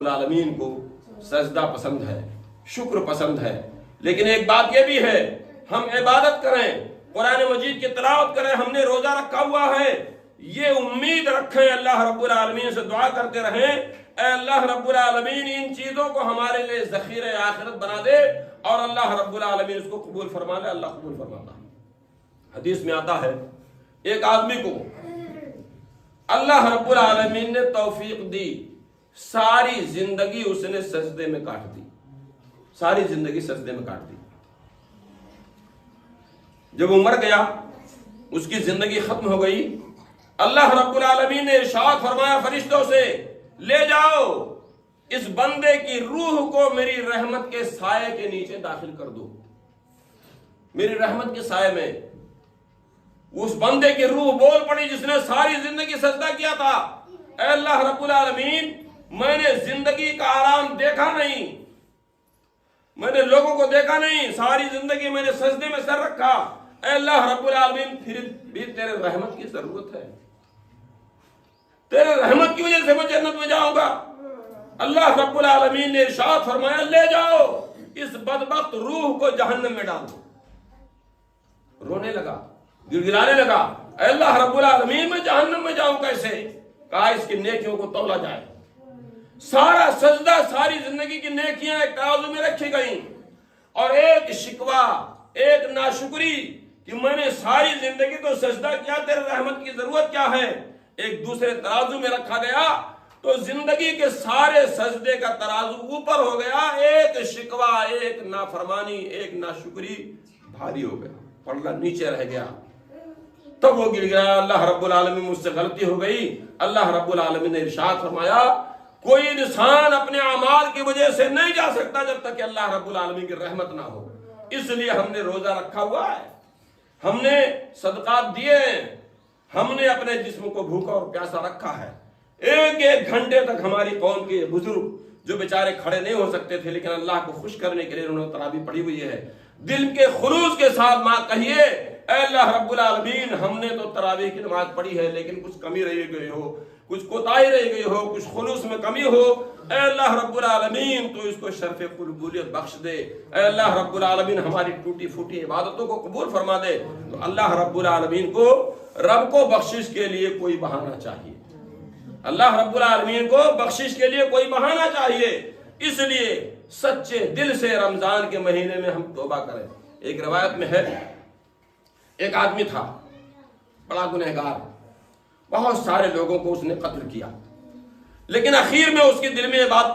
العالمین کو سجدہ پسند ہے، شکر پسند ہے، لیکن ایک بات یہ بھی ہے، ہم عبادت کریں، قرآن مجید کی تلاوت کریں، ہم نے روزہ رکھا ہوا ہے، یہ امید رکھیں، اللہ رب العالمین سے دعا کرتے رہیں، اے اللہ رب العالمین ان چیزوں کو ہمارے لیے ذخیرہ آخرت بنا دے، اور اللہ رب العالمین اس کو قبول فرما لے۔ اللہ قبول فرماتا ہے۔ حدیث میں آتا ہے ایک آدمی کو اللہ رب العالمین نے توفیق دی، ساری زندگی اس نے سجدے میں کاٹ دی، ساری زندگی سجدے میں کاٹ دی۔ جب وہ مر گیا، اس کی زندگی ختم ہو گئی، اللہ رب العالمین نے ارشاد فرمایا فرشتوں سے، لے جاؤ اس بندے کی روح کو میری رحمت کے سائے کے نیچے داخل کر دو، میری رحمت کے سائے میں۔ اس بندے کی روح بول پڑی جس نے ساری زندگی سجدہ کیا تھا، اے اللہ رب العالمین، میں نے زندگی کا آرام دیکھا نہیں، میں نے لوگوں کو دیکھا نہیں، ساری زندگی میں نے سجدے میں سر رکھا، اے اللہ رب العالمین پھر بھی تیرے رحمت کی ضرورت ہے، تیرے رحمت کی وجہ سے میں جنت میں جاؤں گا۔ اللہ رب العالمین نے ارشاد فرمایا، لے جاؤ اس بدبخت روح کو جہنم میں ڈال دو۔ رونے لگا، گڑگڑانے لگا، اے اللہ رب العالمین میں جہنم میں جاؤں کیسے؟ کہا اس کی نیکیوں کو تولا جائے۔ سارا سجدہ، ساری زندگی کی نیکیاں ایک ترازو میں رکھی گئیں، اور ایک شکوہ، ایک ناشکری کہ میں نے ساری زندگی تو سجدہ کیا، تیرے رحمت کی ضرورت کیا ہے، ایک دوسرے ترازو میں رکھا گیا، تو زندگی کے سارے سجدے کا ترازو اوپر ہو گیا، ایک شکوہ، ایک نافرمانی، ایک ناشکری بھاری ہو گیا، پلڑا نیچے رہ گیا۔ تب وہ گر گیا، اللہ رب العالمین مجھ سے غلطی ہو گئی۔ اللہ رب العالمین نے ارشاد فرمایا، کوئی انسان اپنے اعمال کی وجہ سے نہیں جا سکتا جب تک کہ اللہ رب العالمین کی رحمت نہ ہو۔ اس لیے ہم نے روزہ رکھا ہوا ہے، ہم نے صدقات دیے ہیں، ہم نے اپنے جسم کو بھوکا اور پیاسا رکھا ہے۔ ایک ایک گھنٹے تک ہماری قوم کے بزرگ جو بیچارے کھڑے نہیں ہو سکتے تھے، لیکن اللہ کو خوش کرنے کے لیے انہوں نے تراویح پڑھی ہوئی ہے۔ دل کے خلوص کے ساتھ ماں کہیے، اے اللہ رب العالمین، ہم نے تو تراویح کی نماز پڑھی ہے، لیکن کچھ کمی رہ گئی ہو، کچھ کوتاہی رہ گئی ہو، کچھ خلوص میں کمی ہو، اے اللہ رب العالمین تو اس کو شرف قبولیت بخش دے۔ اے اللہ رب العالمین ہماری ٹوٹی پھوٹی عبادتوں کو قبول فرما دے۔ تو اللہ رب العالمین کو، رب کو بخشش کے لیے کوئی بہانہ چاہیے، اللہ رب العالمین کو بخشش کے لیے کوئی بہانہ چاہیے، اس لیے سچے دل سے رمضان کے مہینے میں ہم توبہ کریں۔ ایک روایت میں ہے، ایک آدمی تھا بڑا گنہگار، بہت سارے لوگوں کو اس نے قتل کیا، لیکن اخیر میں اس کے دل میں یہ بات